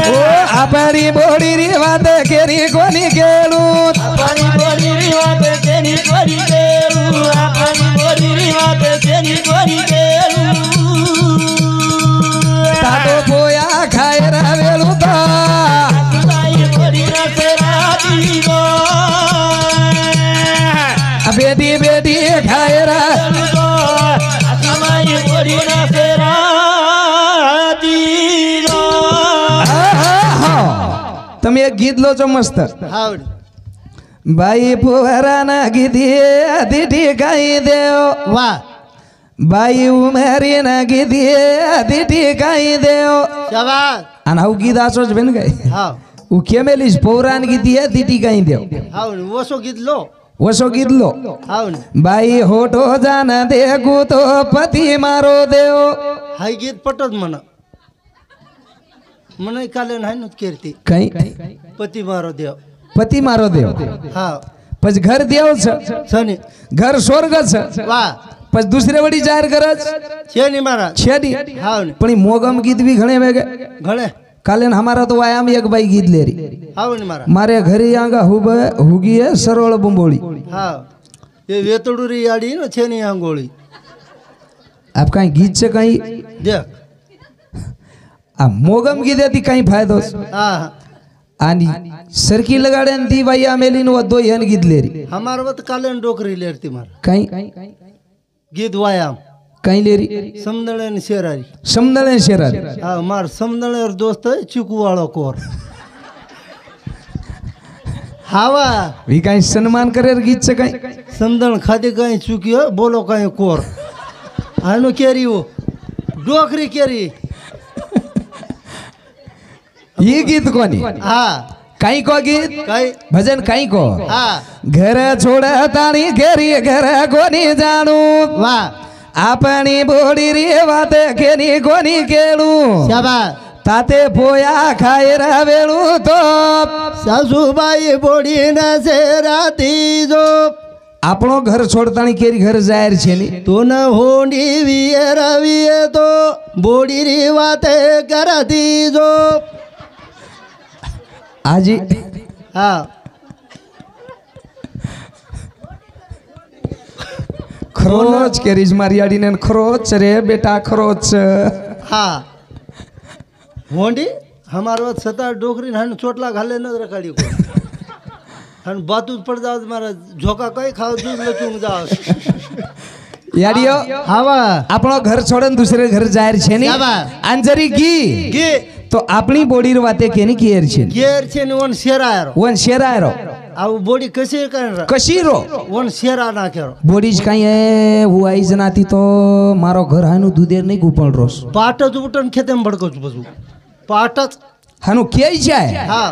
ओ आपणी बोडी री वाट केरी कोनी केळू આપણી બોડી વાત તેની કોની કેળું આપણી બોડી વાત તેની કોની કેળું तातो पोया खायला वेळू तो સાસુબાઈ બોડી નાચે રાતી ગો बेटी बेटी खायला સાસુબાઈ બોડી નાચે રાતી ગો તમે એક ગીત લો છો મસ્ત हावडी बाई फुवाराना गीती आधी काही देव वा बाई उमेरी ना गीती आधी काही देव शाबास आणि हाऊ गीत असोच बेन काय हाव उ केमेलीस पौराण गीती आधी काही देव हावडी वसो गीतलो वसो गीत लो हावडी बाई होठो जाना देखू तो पती मारो देव हाय गीत पटत म्हणा મને કાલે નાઈ કેરતી काही પતિ મારો દેવ पती मारो देव હા પછી ઘર દેવ છે સની ઘર સ્વર્ગ છે વા પછી दुसरे वडी जाहीर करच છે ની મારા छेडी હાવની पण ही मोगम गीत भी घणे वेगे ઘણે काले हमारा तो आयाम एक बाई गीत ले रही હાવની મારા मारे घरी आंगा हुगी है सरवळ बुंबोळी હા એ વેતડુરી યાડી ને છે ની આંગોળી आप काही गीत से काही દેખ आ मोगम गीत ती काही फायदो હા आणि सरकी लगाडे ती बाई आमेलीन वदो हन गीत ले रही हमार वत काले डोकरी लेरती मार काही गीत वायाम काही ले रही समदळे ने शेरारी समदळे शेरा हा मार समदळे दोस्त चिकू वाळो कोर हावा वी काही सन्मान करे गीत से काही समदण खादी कहीं चुकी हो बोलो कहीं कोर आनो केरी वो डोकरी केरी ये गीत कोणी हा काही को गीत काही भजन काही को हा घर छोड ताणी घेरी घर कोणी जाणू वा आपणी बोडी रे वात केनी कोणी केळू शाबास ताते पोया खायला वेळू तो सासूबाई बोडी न से राती जो આપણો ઘર છોડતાણી કેરી ઘર જાહેર છે ની तो न होंडी विये रविये तो बोडी री वाते करती जो આજી हा ખરોચ કેરીજ મારી આડીને ખરોચ રે બેટા ખરોચ हा होंडी हमारो सता डोकरी हन चोटला घाले न रखाडी को हन बातूच पड़ जाओ मारा झोका कई खाओ दूध लचूंग जाओ याडियो हावा આપણો ઘર છોડન દુસરે ઘર જાહેર છે ની શાબાશ. અંજરી ગી गे તો તો આપણી બોડી વાતે કેની કેર છે કેર છે ને ઓન શેરાયરો વન શેરાયરો આવું બોડી કશી કઈ કશીરો ઓન શેરા નાખ્યો બોડી જ કઈ હું આઈ જ નાતી તો મારો ઘર હાનું દૂધેર નહીં ગુપણ રોસ પાટ જ ઉઠન ખેતમ ભડકો છું બધું પાટ જ હાનું કેય જાય હા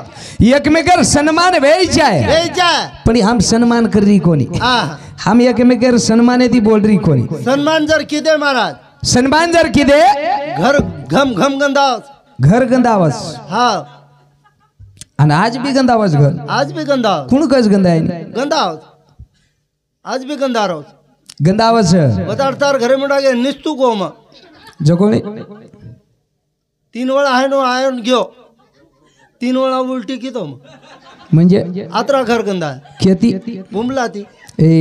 એકમેકર સન્માન વેઈ જાય એ જાય પણ આમ સન્માન કરી કોની હા આમ એકમેકર સન્માનેથી બોલ રહી કોની સન્માન જર કીધે મહારાજ સન્માન જર કીધે ઘર ઘમ ઘમ ગંદાવ ઘર ગંદાવસ હા અને આજ બી ગંદાવસ ઘર આજ બી ગંદાવ કોણ કસ ગંદાય ગંદાવ આજ બી ગંદારો ગંદાવસ બતાડ તાર ઘરે મોટા કે નિસ્તુ કોમાં જો કોની 3 वेळा हायनो आयन गयो 3 वेळा उलटी की तो म्हणजे आत्रा घर गंदा खेती बुमलाती ए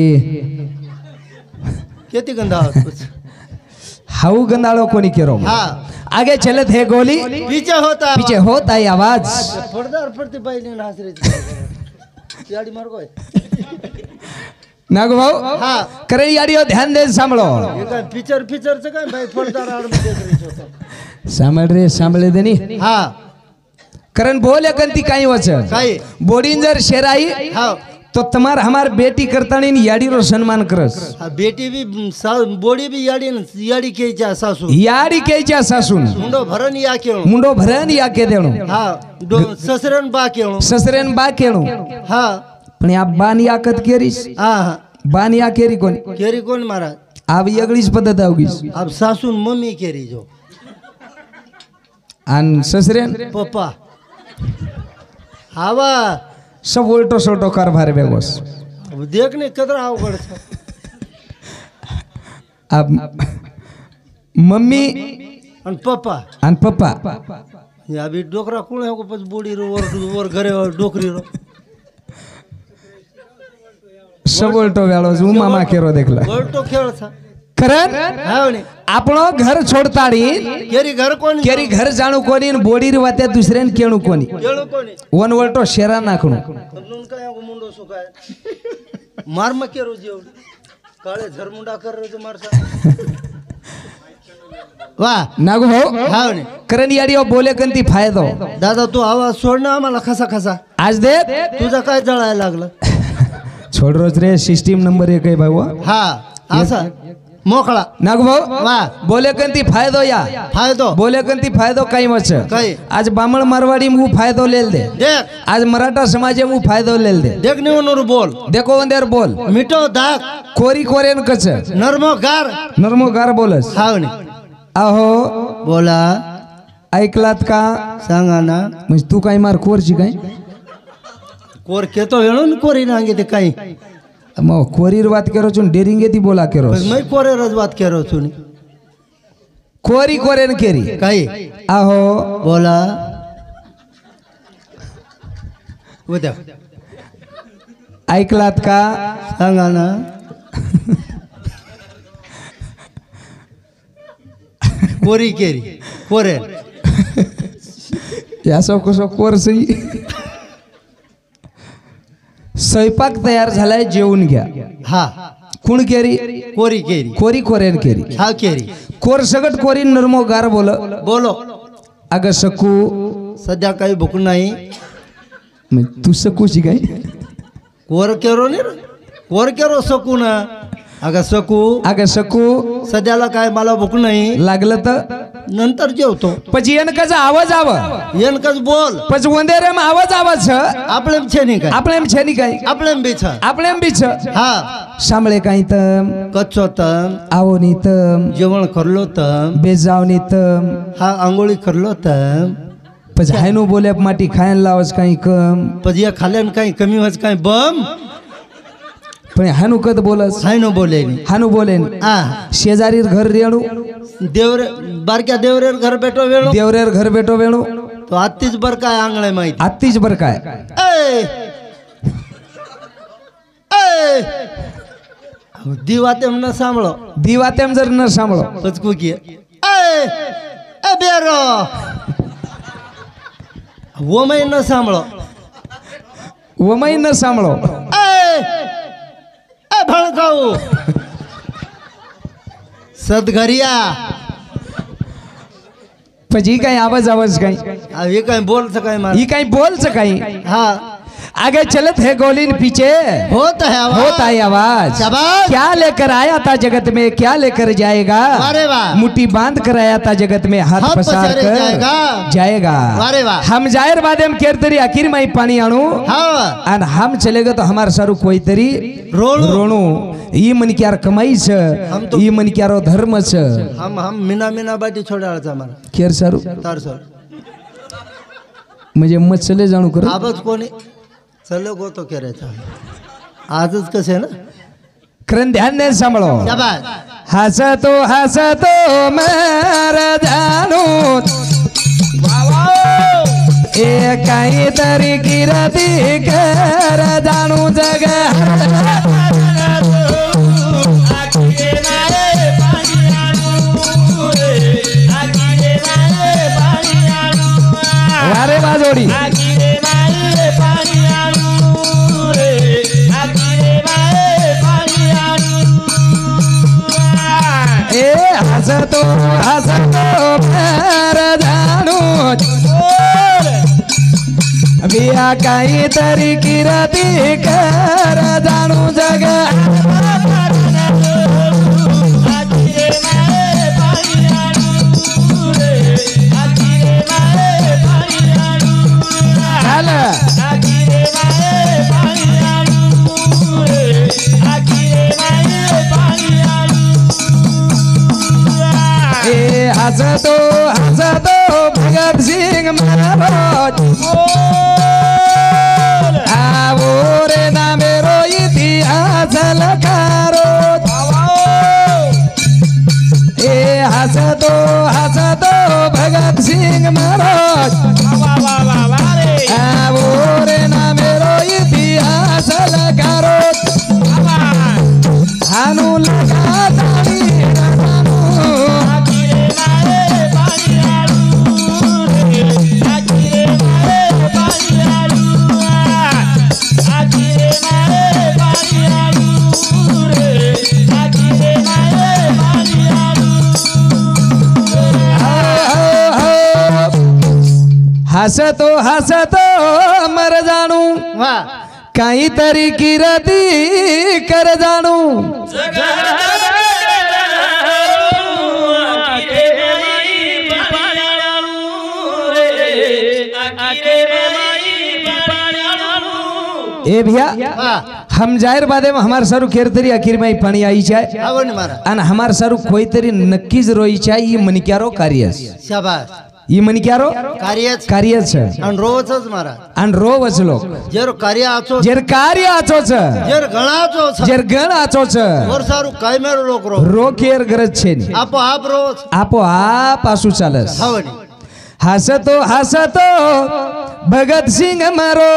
खेती गंदा हाउ गंदाळो कोणी केरो हाँ आगे चलत है गोली पीछे होता है पीछे होता है आवाज फड़दार फड़ती बाई ने नाच रही याडी मार कोई नागो भाऊ हाँ करे याडियो ध्यान दे सांभळो ये काय पिक्चर पिक्चर से काय भाई फड़दार आड़ में देख रही छो सांभळ रे सांभळे देनी हाँ कारण बोले कंती काही वच काही बोडीन जर शेराई हाँ तो तमार हमार बेटी करतानी याडीरो सन्मान करस बेटी भी बोडी भी याडी के चा सासू याडी केच्या सासून मुंडो भरन या केळो मुंडो भरन या के देणो हाँ ससरन बा केळो ससरेन बा केणो हाँ पण या बान याकत केरीस हाँ हाँ बान या केरी कोण केरी कोण महाराज आव यगळीच पद्धत आवगीस अब सासून मम्मी केरी जो आन ससरेन पप्पा हवा सब उलटो सोल्टो कारभार बेगोस अब देखने कदर अवघड छ अब मम्मी आणि पप्पा आणि पप्पा या बी डोकरा कोण है को पस बोडी रो वर घरे डोकरी रो सब उलटो वेळो जू मामा केरो देखला बोलतो खेळ छ खरं हाव ने આપણો ઘર છોડતાડી केरी घर कोण કેરી ઘર જાણું કોની ને બોડી વાતે દુસરેન કેણું કોની केळो कोणी વન વલટો શેરા નાખણું नुन काय को मुंडो सुकाय मार म केरो जेव काळे झरमुंडा कर रे मारसा वाह नागो भाऊ हाव ने करण याडियो बोले कंती फायदो दादा तू आवाज सोड ना आम्हाला खसा खसा आज दे तुझा काय जळायला लागलं छोड रोज रे सिस्टीम नंबर 1 आहे भाऊ हा असा मोकळा नागो भाऊ वाह बोले कंती फायदो या फायदो बोले कंती फायदो काही मच काही आज बामण मारवाडी मु फायदो लेल दे देख आज मराठा समाजे मु फायदो लेल दे देख निवनूर बोल देखो वंदेर बोल मिठो दाग कोरी कोरेन कच नर्मो गार नर्मो गार बोलस हाव ने अहो बोला ऐकलात का सांगा ना म्हणजे तू काय मार कोरची काय कोर केतो वेळो न कोरी नांगे ते काही मग कोरीर वात केरो छून डेरिंगे ती बोला केरो पण मै कोरे रजवात केरो छुनी कोरी कोरेन केरी काही अहो बोला उद्या ऐकलात का सांगा ना कोरी केरी कोरे यासो कसो कोरसई स्वयंपाक तयार झालाय जेवून घ्या हा कुण केरी कोरी केरी कोरी कोरेन केरी हा केरी कोर सगट कोरी नर्मो गार बोल बोलो अग सकू सध्या काही भूक नाही मग तू सकूची काय कोर केरो ने कोर केरो सकू ना अगं सकू अग सकू सध्याला काय मला भूक नाही लागलं तर नंतर जेवतो પછી એનકાचा आवाज आव एनकच बोल પછી વંદેરેમ आवाज आवाज છે आपले छे नाही काय આપણે એમ છે ની કાઈ आपले बी छ આપણે એમ બી છે हा સાંભળે કાઈ તમ कच्चो तम આવો ની તમ जेवण करलो तम બેજાવ ની તમ हा आंघोळी करलो तम પછી હાયનું બોલે માટી ખાયન લાવસ કાઈ કમ પછી खाल्यान काही कमी वच काही बम पण हानु कद बोलस हाय नो बोले नी हानु बोले हा शेजारीर घर रेणू देवरे बारक्या देवरेर घर बेटो वेळो देवरेर घर बेटो वेणू तो आत्तीच बर काय आंगळे माहिती आत्तीच बर काय ए ए दिवा तेम न सांभळो દીવા તેમ જર ન સાંભળો पचकू की ए बेरो वो मैं न सांभळो વમય ન સાંભળો ए भड़काऊ सदगरिया પછી કઈ આવાજ આવાજ કઈ ये कहीं बोल सके मार ઈ કઈ બોલ છે કઈ हाँ आगे चलत है गोलीन पीछे होता है आवाज होता है आवाज शाबाश। क्या लेकर आया था जगत में क्या लेकर जाएगा अरे वाह। मुट्ठी बांध कर आया था जगत में हाथ हाथ पसार पसारे कर जाएगा। जाएगा अरे वाह। हम जायर बादे हम केर तरी आखिर में ही पानी आणू हाँ और हम चलेगा तो हमार सारू कोई तरी रोणू। रोणू ई मन क्यार कमाई छ हम तो- ई मन क्यारो धर्म छ हम मीना मीना बाटी छोड़ा हमारा केर सारू तार सर म्हणजे मत चले जाणू कर आवाज कोणी चलो गो तो कह रहे था आजच कसे ना करण ध्यान ने सांभळो शाबाश हसतो मर जानू ए काहीतरी किरती कर जानू जग वारे बाजोडी ए हसतो मर जानू बिया काहीतरी किरती कर जानू जग हसतो भगत सिंह महाराज आवो रे ना मेरो इतिहास लखारो ए हसतो भगत सिंह महाराज आवो रे ना मेरो इतिहास लखारो हानू लगा ताली हसतो मर जानू वाह काहीतरी किरती कर जानू ए भैया वाह हम जाहिर बादे में हमार सारू केर तरी आखिर में पाणी आई चाय आवो नहीं मारा आणि हमार सारू कोई तरी नक्कीच रोई चाय ई मणक्यारो कार्य शाबाश ई मणक्यारो कार्यच कार्य छ आणि रोजच मारा आणि रो वचलो जेर कार्य आचो जेर कार्य आचो छ जेर गणाचो जेर गण आचो छ और सारू काय मेरो लोक रो रो केर गरज छे ની आपो आप रोज આપો આ પાછું ચાલસ हवनी हसतो भगत सिंह मारो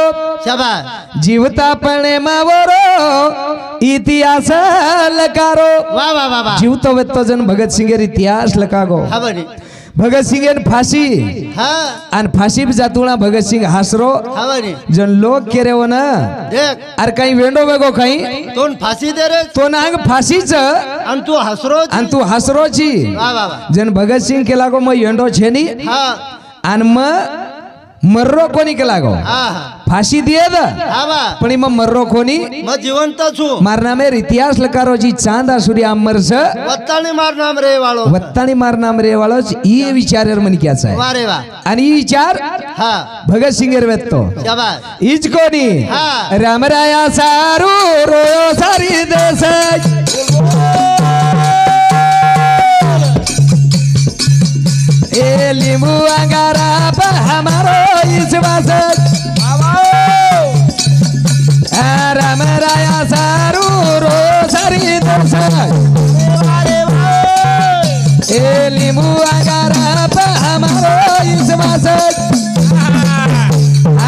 शाबाश जीवता पणे मावरो इतिहास लकारो वाह वाह वाह वाह जीवतो वेतो जन भगत सिंगेर इतिहास लकागो हवनी भगत सिंगेन फाशी हाँ आणि फाशी बी जातुणा भगत सिंग हासरो हवनी जन लोक केरे हो ना देख अरे काही वेंडो वेगो काही तोन फाशी दे रे तो नांग फाशीच आणि तू हसरो आणि तू हासरोची वाह वाह वाह जन भगत सिंग केला गो मग येंडो छे नी हाँ आणि मग मर्रो कोणी केला गो हाँ फाशी दिए द हाँ वाह पण मग मर्रो कोणी मैं जीवंत छु मारना में इतिहास लकारोची चांदा सूर्य अमर स वत्तानी मार नाम रे वाळो वत्तानी मारना रे वाळो ई विचार मणक्याचा आहे वाह रे वाह आणि ई विचार हाँ भगत सिंगेर वेत्तो शाबाश इज कोणी हाँ। रामराया सारू रोयो सारी देश ए लिंबू अंगारा पर हमारो विश्वास रामराया सारू रो सारी देश ए लिंबू अंगारा पर हमारो विश्वास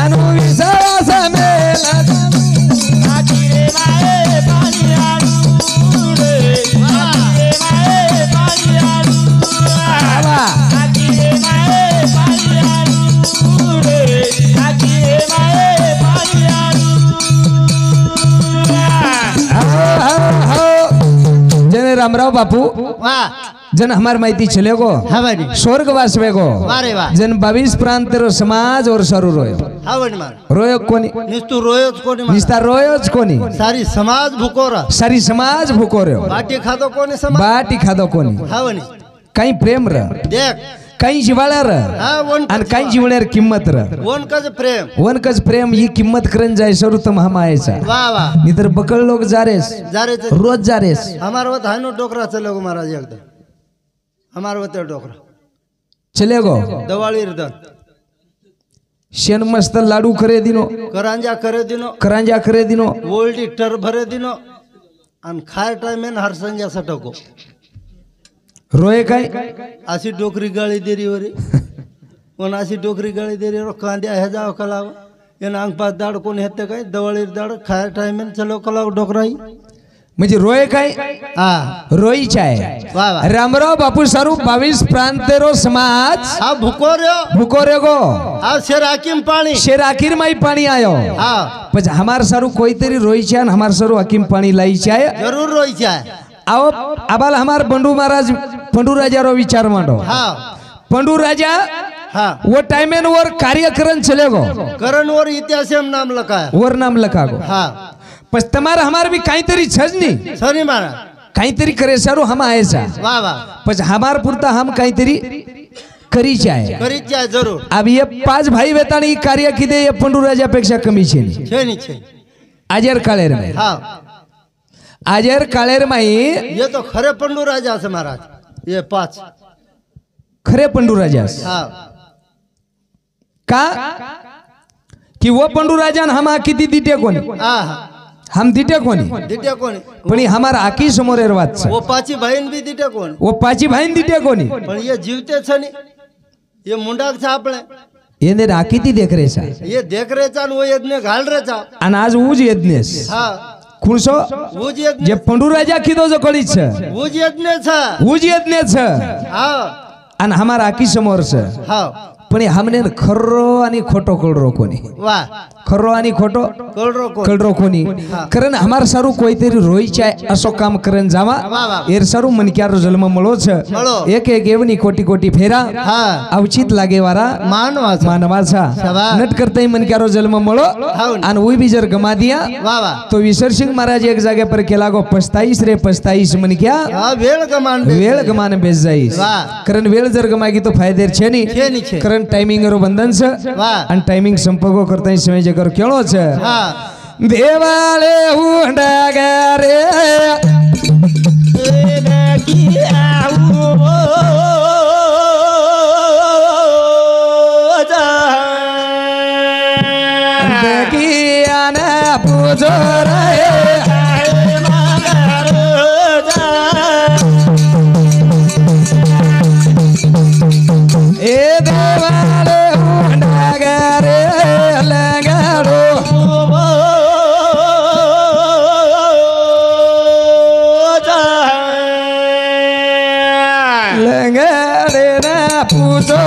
अनु विश्वास मेला रामराव बापू वाह जन हमार माहिती चले गो हाँ बनी स्वर्गवास वेगो वारे वाह जन 22 प्रांत रो समाज और सरू रोयो हाँ बनी मार रोयो कोनी निस्तु रोयोच कोणी मार निस्ता रोयोच कोनी सारी समाज भुकोरा सारी समाज भूको रहो बाटी खातो कोणी समाज बाटी खादो कोनी हाँ बनी काही प्रेम र देख काही जिवाळ्या र हाँ वन आणि काही जिवळ्यार किंमत र वन कज प्रेम वनकच प्रेम ही किंमत करन जाय सरू तम हमायचा वाह वाह नितर बकळ लोक जारेस जारे रोज जारेस हमार वत हानो डोकरा चलो गो महाराज एकदम हमार वत डोकरा चले गो दवाळी रदन शेन मस्त लाडू करे दिनो करांजा करे दिनो करांजा करे दिनो ओल्डी टर भरे दिनो आणि खाय टाइमेन हर संजा सटको रोये काय अशी डोकरी गाळी देरी वरी पण अशी डोकरी गाळी देरी रो कांद्या हे जाव कलाव एन अंग पाच दाड कोण हेते काय दवाळी दाड खाय टाइमेन चलो कलाव डोकराई म्हणजे रोये काय हा रोई चाय वाह वाह रामराव बापू सारू 22 प्रांतेरो समाज हा भुको रे भूको रे गो हा शेर हाकिम पाणी शेर आखिर माई पानी आयो हा પછી हमार सारू कोई तेरी रोई चाय न हमार सारू हकीम पानी लाई चाय जरूर रोई चाय आओ आबाल हमार पंडू महाराज पंडू राजा रो विचार मांडो हा पंडू राजा हा वो टाइमेन वर कार्यक्रम चले गो करण वर इतिहासम नाम लखाय वर नाम लखा गो हा पस तमार हमार भी काहीतरी छज नहीं सरी मारा काहीतरी करे सारू हम आयसा वाह वाह पछ हमार पुरता हम काहीतरी करी चाहे करी चाय जरूर अब ये 5 भाई वेतानी कार्य किदे ये पंडू राजा पेक्षा कमी छे छे नहीं छे आजर काळेर में हाँ आजर काळेर माई ये तो खरे पंडू राजा से महाराज ये 5 खरे पंडू राजा हाँ का कि वो पंडू राजा न हम किती दिटे कोणी हाँ हम दिटे कोणी दिट्या कोणी पण हमार आकी समोर एरवात छ वो पाची बहन भी दिट्या कोणी वो पाची भाईन दिटे कोणी पण ये जीवते छ नहीं ये मुंडाक छ आपले येने राखी ती देख रे सा ये देख रे चा वो यज्ञ घाल रे चा आणि आज उज यज्ञेस हाँ कुणसो उज यज्ञ जे पंडू राजा किदो जो कळी छ उज यज्ञ छ उज यज्ञ छ हाँ आणि हमार आकी समोर छ हाँ पण हमने खर्रो आणि खोटो कळरो कोणी वाह खर्रो आणि खोटो कळरो कोण कळरो कोणी कारण हमार सारू कोईतरी रोई चाय असो काम करन जावा वाह वाह एर सारू मनक्यारो जन्म मळो छ मळो. एक एक एवनी कोटी कोटी फेरा हाँ अवचित लागे वारा मानवाचा मानवाचा शाबास. नट करताय मनक्यारो जन्म मळो हाऊन. आणि उई भी जर गमा दिया वाह वाह तो विसर सिंह महाराज एक जागे पर केला गो 25 रे 25 मनक्या हाँ वेळ गमान बे वेळ गमान बेस जाईस वाह. कारण वेळ जर गमागी तो फायदेर छे छे नहीं नहीं छे. कारण टाइमिंग रो बंधन छ वाह. आणि टाइमिंग संपर्क करता समय जगर केळो छ हाँ देवाले हुंडा रे देखिया ना पूजो रे ए देवाले हुंडा रे लगाड़ो लगाड़े ना पूजो